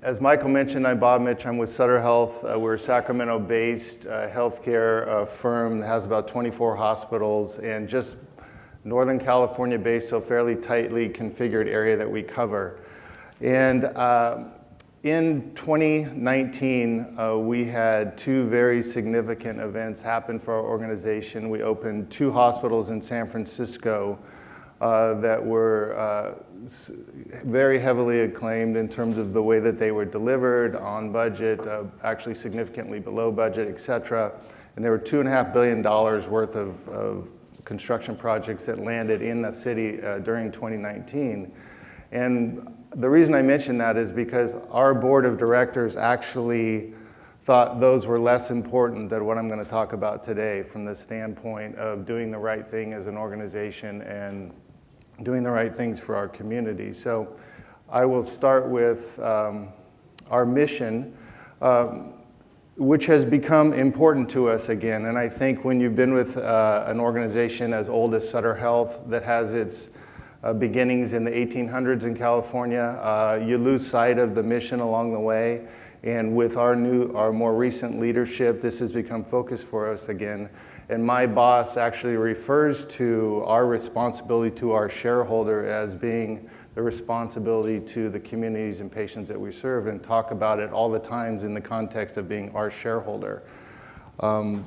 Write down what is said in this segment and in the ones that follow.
As Michael mentioned, I'm Bob Mitsch. I'm with Sutter Health. We're a Sacramento-based healthcare firm that has about 24 hospitals and just Northern California-based, so fairly tightly configured area that we cover. And in 2019, we had two very significant events happen for our organization. We opened two hospitals in San Francisco that were very heavily acclaimed in terms of the way that they were delivered, on budget, actually significantly below budget, et cetera. And there were $2.5 billion worth of construction projects that landed in the city during 2019. And the reason I mention that is because our board of directors actually thought those were less important than what I'm going to talk about today from the standpoint of doing the right thing as an organization and doing the right things for our community. So I will start with our mission, which has become important to us again. And I think when you've been with an organization as old as Sutter Health that has its beginnings in the 1800s in California, you lose sight of the mission along the way. And with our more recent leadership, this has become focus for us again. And my boss actually refers to our responsibility to our shareholder as being the responsibility to the communities and patients that we serve, and talk about it all the times in the context of being our shareholder. And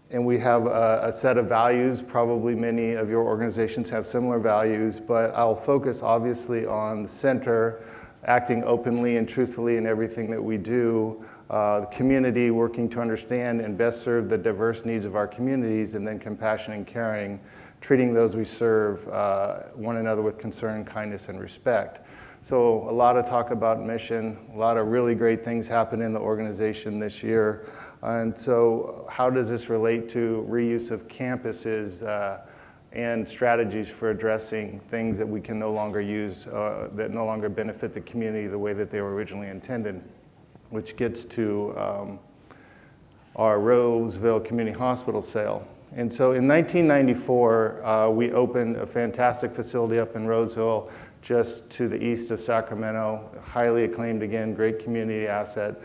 we have a set of values. Probably many of your organizations have similar values, but I'll focus obviously on the center, acting openly and truthfully in everything that we do, the community, working to understand and best serve the diverse needs of our communities, and then compassion and caring, treating those we serve one another with concern, kindness, and respect. So a lot of talk about mission, a lot of really great things happen in the organization this year. And so how does this relate to reuse of campuses and strategies for addressing things that we can no longer use, that no longer benefit the community the way that they were originally intended, which gets to our Roseville Community Hospital sale. And so in 1994, we opened a fantastic facility up in Roseville, just to the east of Sacramento, highly acclaimed again, great community asset.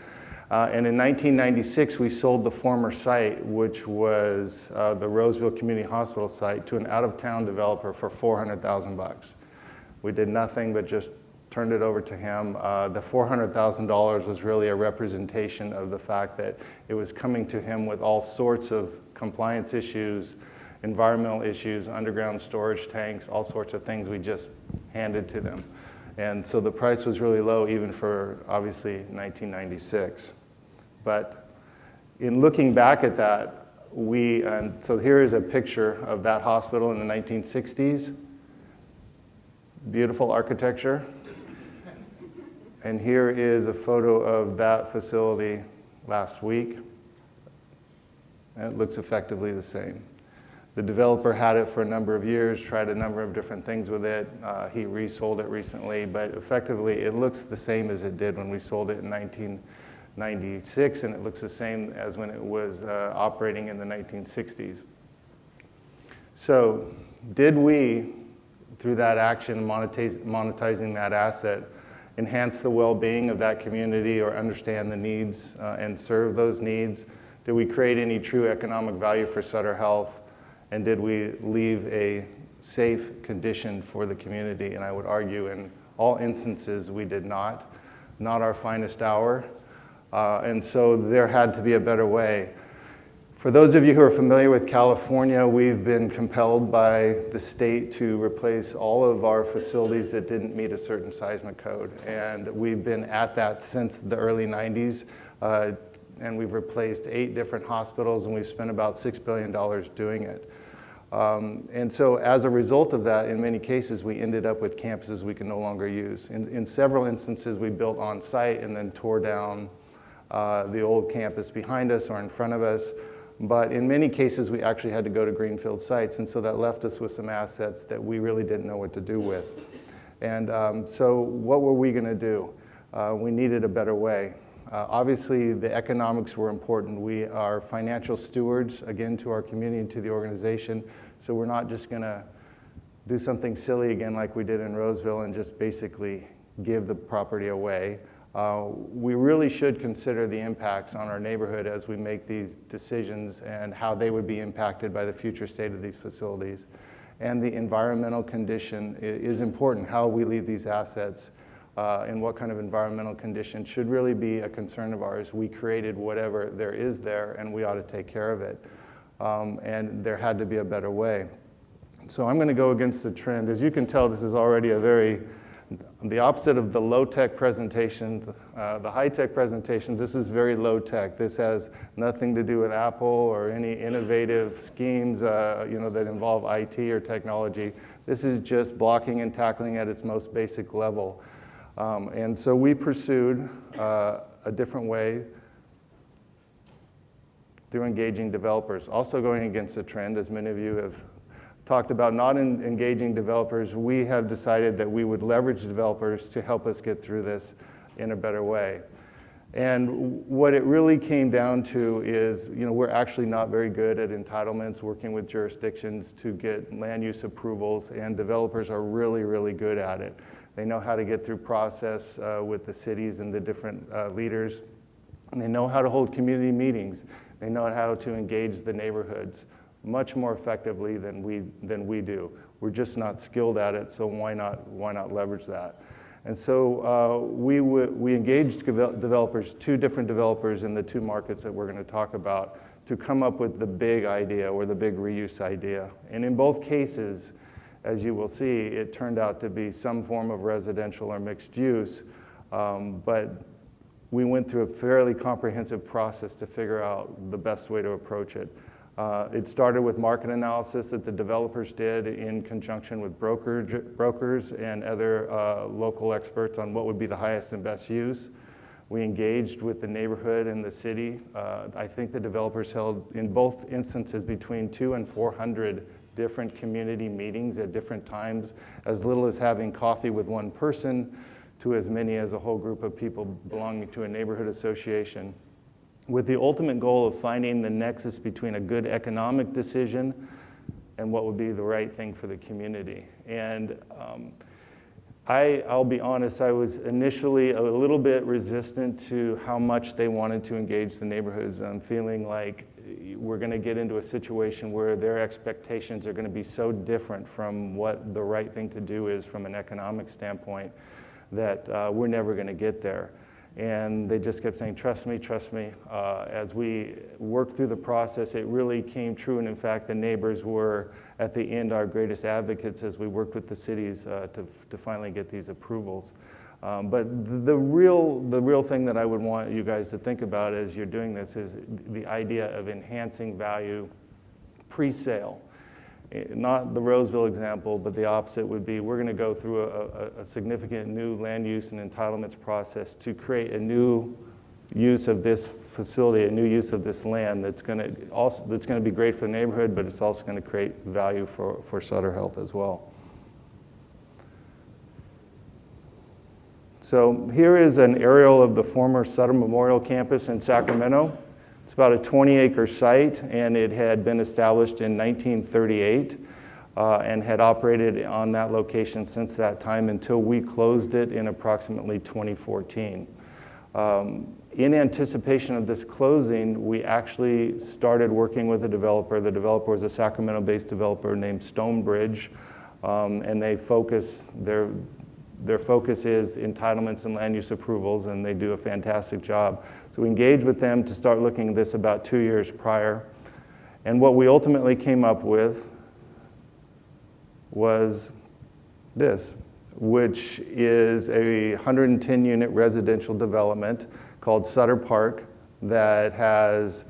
And in 1996, we sold the former site, which was the Roseville Community Hospital site, to an out-of-town developer for $400,000. We did nothing but just turned it over to him. The $400,000 was really a representation of the fact that it was coming to him with all sorts of compliance issues, environmental issues, underground storage tanks, all sorts of things we just handed to them. And so the price was really low even for, obviously, 1996. But in looking back at that, so here is a picture of that hospital in the 1960s. Beautiful architecture. And here is a photo of that facility last week. And it looks effectively the same. The developer had it for a number of years, tried a number of different things with it. He resold it recently, but effectively it looks the same as it did when we sold it in 1996, and it looks the same as when it was operating in the 1960s. So did we, through that action, monetizing that asset, enhance the well-being of that community or understand the needs and serve those needs? Did we create any true economic value for Sutter Health? And did we leave a safe condition for the community? And I would argue in all instances we did not our finest hour. And so there had to be a better way. For those of you who are familiar with California, we've been compelled by the state to replace all of our facilities that didn't meet a certain seismic code. And we've been at that since the early 90s. And we've replaced 8 different hospitals, and we've spent about $6 billion doing it. And so as a result of that, in many cases, we ended up with campuses we can no longer use. In several instances, we built on site and then tore down the old campus behind us or in front of us. But in many cases, we actually had to go to greenfield sites. And so that left us with some assets that we really didn't know what to do with. And so what were we going to do? We needed a better way. Obviously, the economics were important. We are financial stewards, again, to our community and to the organization. So we're not just going to do something silly again like we did in Roseville and just basically give the property away. We really should consider the impacts on our neighborhood as we make these decisions and how they would be impacted by the future state of these facilities. And the environmental condition is important, how we leave these assets and what kind of environmental condition should really be a concern of ours. We created whatever there is there, and we ought to take care of it. And there had to be a better way. So I'm going to go against the trend. As you can tell, this is already the opposite of the low-tech presentations, the high-tech presentations. This is very low-tech. This has nothing to do with Apple or any innovative schemes that involve IT or technology. This is just blocking and tackling at its most basic level. And so we pursued a different way through engaging developers. Also going against the trend, as many of you have talked about not engaging developers, we have decided that we would leverage developers to help us get through this in a better way. And what it really came down to is, we're actually not very good at entitlements, working with jurisdictions to get land use approvals, and developers are really, really good at it. They know how to get through process with the cities and the different leaders, and they know how to hold community meetings. They know how to engage the neighborhoods much more effectively than we do. We're just not skilled at it, so why not leverage that? And so we engaged developers, 2 different developers in the 2 markets that we're going to talk about, to come up with the big idea or the big reuse idea. And in both cases, as you will see, it turned out to be some form of residential or mixed use, but we went through a fairly comprehensive process to figure out the best way to approach it. It started with market analysis that the developers did in conjunction with brokers and other local experts on what would be the highest and best use. We engaged with the neighborhood and the city. I think the developers held, in both instances, between 200 and 400 different community meetings at different times, as little as having coffee with one person to as many as a whole group of people belonging to a neighborhood association, with the ultimate goal of finding the nexus between a good economic decision and what would be the right thing for the community. And I'll be honest, I was initially a little bit resistant to how much they wanted to engage the neighborhoods. I'm feeling like we're going to get into a situation where their expectations are going to be so different from what the right thing to do is from an economic standpoint that we're never going to get there. And they just kept saying, trust me, trust me. As we worked through the process, it really came true. And in fact, the neighbors were, at the end, our greatest advocates as we worked with the cities to finally get these approvals. But the real thing that I would want you guys to think about as you're doing this is the idea of enhancing value pre-sale. Not the Roseville example, but the opposite would be we're going to go through a significant new land use and entitlements process to create a new use of this facility, a new use of this land that's going to be great for the neighborhood, but it's also going to create value for Sutter Health as well. So here is an aerial of the former Sutter Memorial Campus in Sacramento. It's about a 20-acre site, and it had been established in 1938 and had operated on that location since that time until we closed it in approximately 2014. In anticipation of this closing, we actually started working with a developer. The developer was a Sacramento-based developer named Stonebridge, and their focus is entitlements and land use approvals, and they do a fantastic job. So we engaged with them to start looking at this about 2 years prior. And what we ultimately came up with was this, which is a 110-unit residential development called Sutter Park that has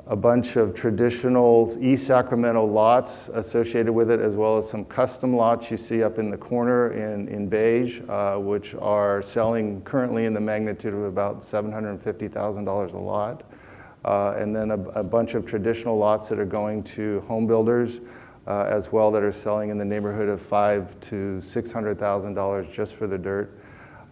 a bunch of traditional East Sacramento lots associated with it, as well as some custom lots you see up in the corner in beige, which are selling currently in the magnitude of about $750,000 a lot. And then a bunch of traditional lots that are going to home builders as well, that are selling in the neighborhood of $500,000 to $600,000 just for the dirt.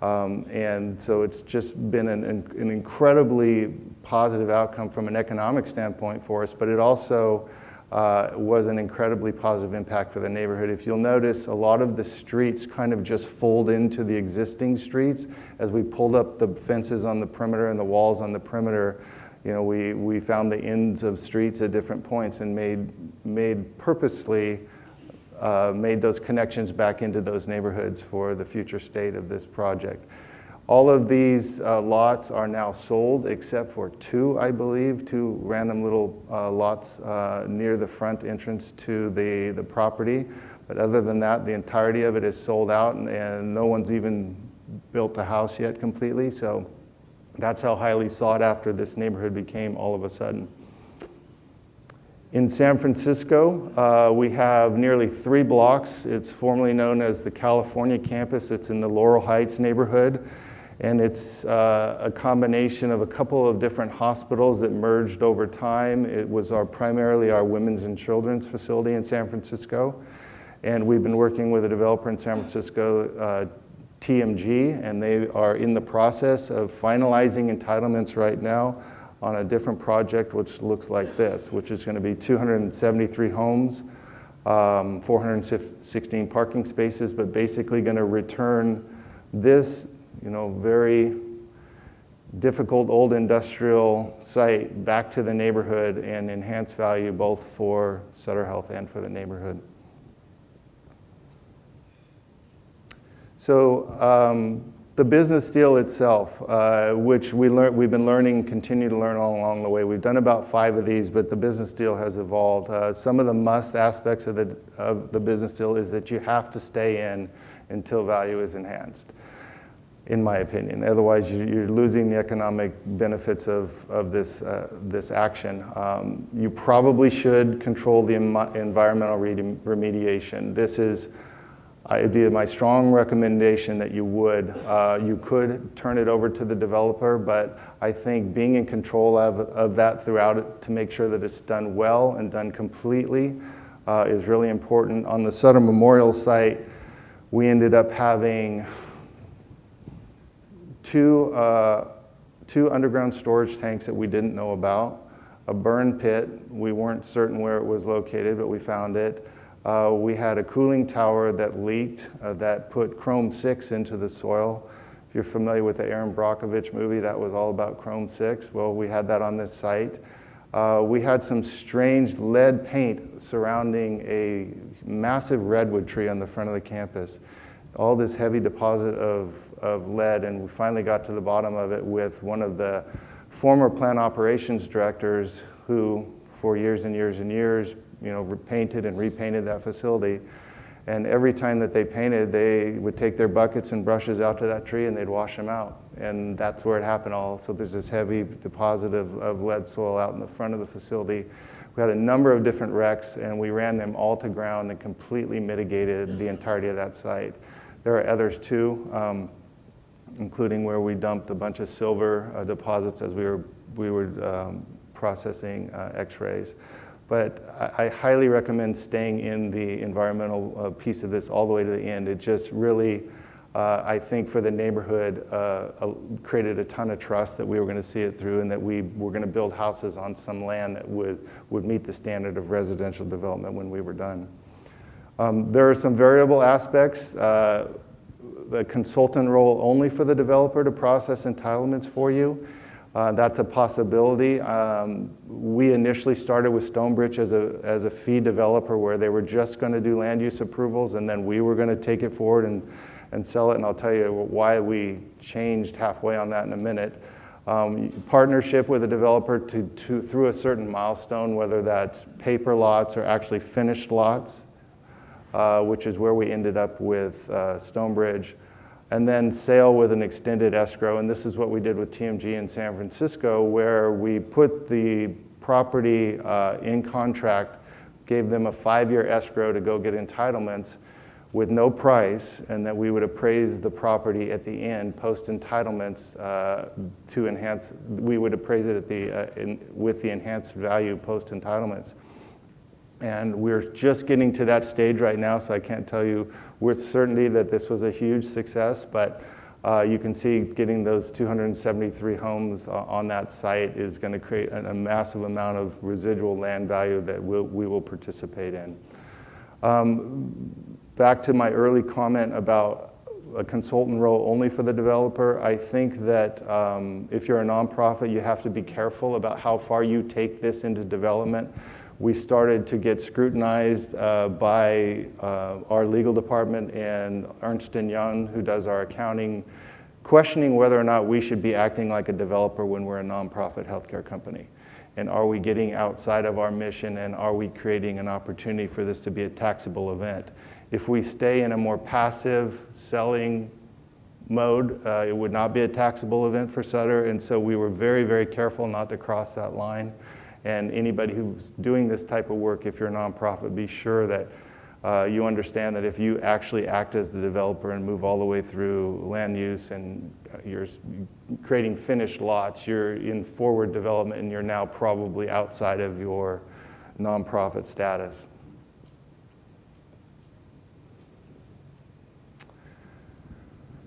And so it's just been an incredibly positive outcome from an economic standpoint for us, but it also was an incredibly positive impact for the neighborhood. If you'll notice, a lot of the streets kind of just fold into the existing streets. As we pulled up the fences on the perimeter and the walls on the perimeter, you know, we found the ends of streets at different points and purposely made those connections back into those neighborhoods for the future state of this project. All of these lots are now sold except for two, I believe, two random little lots near the front entrance to the property. But other than that, the entirety of it is sold out, and no one's even built the house yet completely. So that's how highly sought after this neighborhood became all of a sudden. In San Francisco, we have nearly 3 blocks. It's formerly known as the California campus. It's in the Laurel Heights neighborhood. And it's a combination of a couple of different hospitals that merged over time. It was primarily our women's and children's facility in San Francisco. And we've been working with a developer in San Francisco, TMG, and they are in the process of finalizing entitlements right now on a different project which looks like this, which is going to be 273 homes, 416 parking spaces, but basically going to return this, you know, very difficult old industrial site back to the neighborhood and enhance value both for Sutter Health and for the neighborhood. So the business deal itself, which we've been learning, continue to learn all along the way. We've done about 5 of these, but the business deal has evolved. Some of the must aspects of the business deal is that you have to stay in until value is enhanced, in my opinion. Otherwise, you're losing the economic benefits of this action. You probably should control the environmental remediation. This is, it'd be my strong recommendation that you would. You could turn it over to the developer, but I think being in control of that throughout it to make sure that it's done well and done completely is really important. On the Sutter Memorial site, we ended up having two underground storage tanks that we didn't know about, a burn pit. We weren't certain where it was located, but we found it. We had a cooling tower that leaked that put chrome 6 into the soil. If you're familiar with the Aaron Brockovich movie, that was all about chrome 6. Well, we had that on this site. We had some strange lead paint surrounding a massive redwood tree on the front of the campus. All this heavy deposit of lead, and we finally got to the bottom of it with one of the former plant operations directors who, for years and years and years, you know, painted and repainted that facility. And every time that they painted, they would take their buckets and brushes out to that tree and they'd wash them out. And that's where it happened all. So there's this heavy deposit of lead soil out in the front of the facility. We had a number of different wrecks and we ran them all to ground and completely mitigated the entirety of that site. There are others too, including where we dumped a bunch of silver deposits as we were processing x-rays. But I highly recommend staying in the environmental piece of this all the way to the end. It just really, I think for the neighborhood, created a ton of trust that we were going to see it through and that we were going to build houses on some land that would meet the standard of residential development when we were done. There are some variable aspects. The consultant role only for the developer to process entitlements for you. That's a possibility. We initially started with Stonebridge as a fee developer where they were just going to do land use approvals and then we were going to take it forward and sell it, and I'll tell you why we changed halfway on that in a minute. Partnership with a developer through a certain milestone, whether that's paper lots or actually finished lots, which is where we ended up with Stonebridge. And then sale with an extended escrow, and this is what we did with TMG in San Francisco, where we put the property in contract, gave them a 5-year escrow to go get entitlements with no price, and that we would appraise the property at the end, post entitlements, to enhance. We would appraise it at with the enhanced value post entitlements. And we're just getting to that stage right now, so I can't tell you with certainty that this was a huge success, but You can see getting those 273 homes on that site is going to create a massive amount of residual land value that we will participate in. Back to my early comment about a consultant role only for the developer, I think that if you're a nonprofit, you have to be careful about how far you take this into development. We started to get scrutinized by our legal department and Ernst & Young, who does our accounting, questioning whether or not we should be acting like a developer when we're a nonprofit healthcare company. And are we getting outside of our mission, and are we creating an opportunity for this to be a taxable event? If we stay in a more passive selling mode, it would not be a taxable event for Sutter, and so we were very, very careful not to cross that line. And anybody who's doing this type of work, if you're a nonprofit, be sure that you understand that if you actually act as the developer and move all the way through land use and you're creating finished lots, you're in forward development and you're now probably outside of your nonprofit status.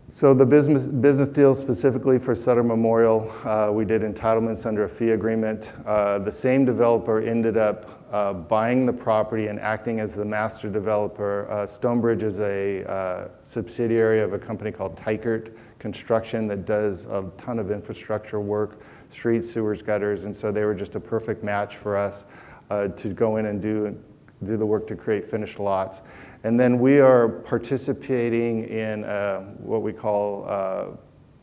So the business deal specifically for Sutter Memorial, we did entitlements under a fee agreement. The same developer ended up buying the property and acting as the master developer. Stonebridge is a subsidiary of a company called Teichert Construction that does a ton of infrastructure work, streets, sewers, gutters, and so they were just a perfect match for us to go in and do the work to create finished lots. And then we are participating in what we call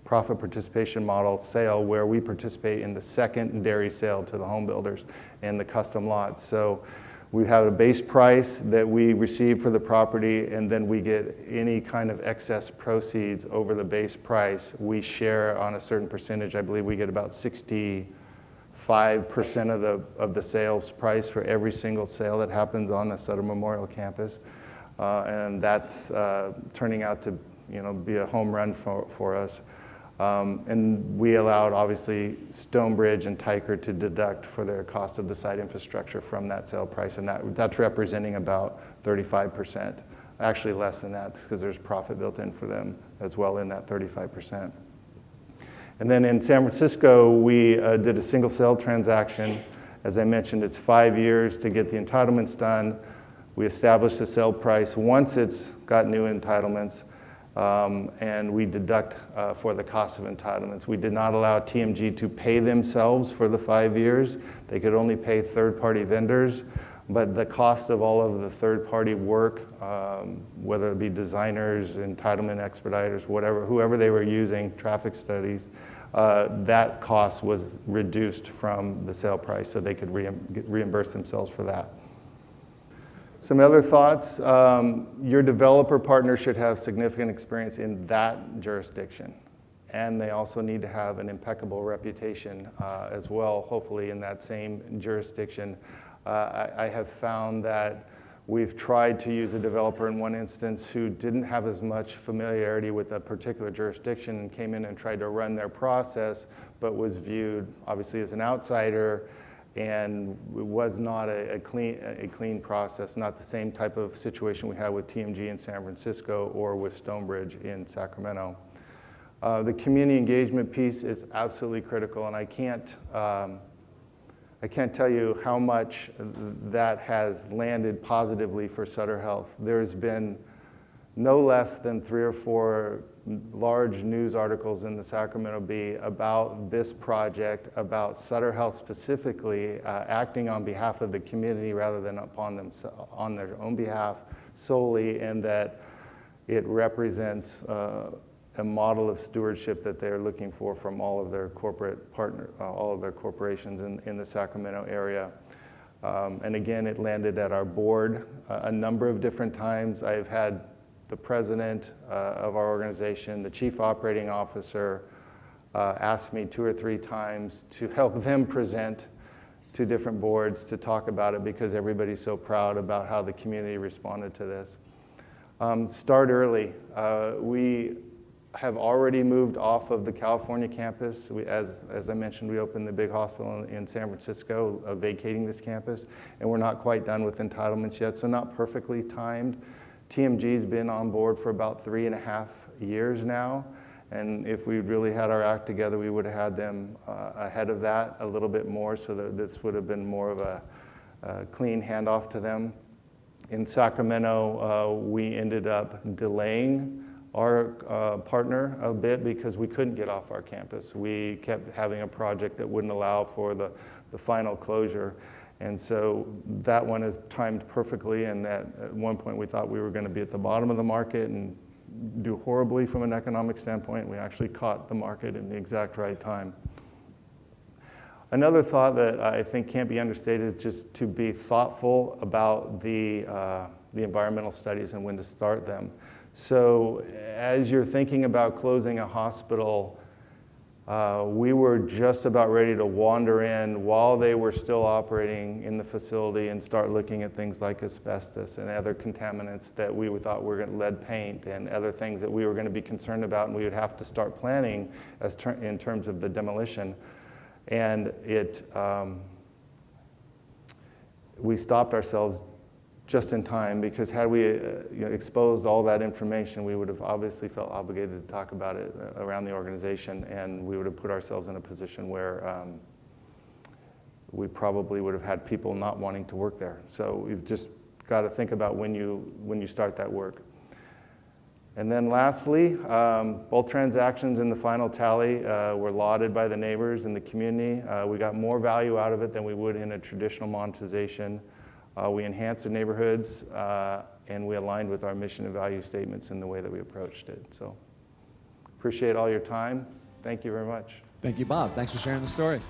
profit participation model sale, where we participate in the secondary sale to the home builders and the custom lots. So we have a base price that we receive for the property, and then we get any kind of excess proceeds over the base price. We share on a certain percentage. I believe we get about 65% of the sales price for every single sale that happens on the Sutter Memorial campus. And that's turning out to be a home run for us. And we allowed, obviously, Stonebridge and Teichert to deduct for their cost of the site infrastructure from that sale price, and that's representing about 35%. Actually less than that, because there's profit built in for them as well in that 35%. And then in San Francisco, we did a single sale transaction. As I mentioned, it's 5 years to get the entitlements done. We established the sale price once it's got new entitlements, and we deduct for the cost of entitlements. We did not allow TMG to pay themselves for the 5 years. They could only pay third-party vendors, but the cost of all of the third-party work, whether it be designers, entitlement expediters, whoever they were using, traffic studies, that cost was reduced from the sale price, so they could reimburse themselves for that. Some other thoughts, your developer partner should have significant experience in that jurisdiction. And they also need to have an impeccable reputation as well, hopefully in that same jurisdiction. I have found that we've tried to use a developer in one instance who didn't have as much familiarity with a particular jurisdiction and came in and tried to run their process, but was viewed obviously as an outsider, and it was not a clean process, not the same type of situation we had with TMG in San Francisco or with Stonebridge in Sacramento. The community engagement piece is absolutely critical, and I can't tell you how much that has landed positively for Sutter Health. There's been no less than 3 or 4 large news articles in the Sacramento Bee about this project, about Sutter Health specifically acting on behalf of the community rather than on their own behalf solely, and that it represents a model of stewardship that they're looking for from all of their all of their corporations in the Sacramento area. And again, it landed at our board a number of different times. I've had the president of our organization, the chief operating officer, asked me 2 or 3 times to help them present to different boards to talk about it, because everybody's so proud about how the community responded to this. Start early. We have already moved off of the California campus. As I mentioned, we opened the big hospital in San Francisco, vacating this campus, and we're not quite done with entitlements yet, so not perfectly timed. TMG's been on board for about 3.5 years now, And if we really had our act together, we would have had them ahead of that a little bit more, so that this would have been more of a clean handoff to them. In Sacramento, we ended up delaying our partner a bit because we couldn't get off our campus. We kept having a project that wouldn't allow for the final closure. And so that one is timed perfectly, and at one point we thought we were going to be at the bottom of the market and do horribly from an economic standpoint. We actually caught the market in the exact right time. Another thought that I think can't be understated is just to be thoughtful about the environmental studies and when to start them. So as you're thinking about closing a hospital, we were just about ready to wander in while they were still operating in the facility and start looking at things like asbestos and other contaminants that we thought were lead paint and other things that we were going to be concerned about, and we would have to start planning in terms of the demolition. And we stopped ourselves just in time, because had we exposed all that information, we would have obviously felt obligated to talk about it around the organization, and we would have put ourselves in a position where we probably would have had people not wanting to work there. So we've just got to think about when you start that work. And then lastly, both transactions in the final tally were lauded by the neighbors and the community. We got more value out of it than we would in a traditional monetization. We enhanced the neighborhoods, and we aligned with our mission and value statements in the way that we approached it. So appreciate all your time. Thank you very much. Thank you, Bob. Thanks for sharing the story.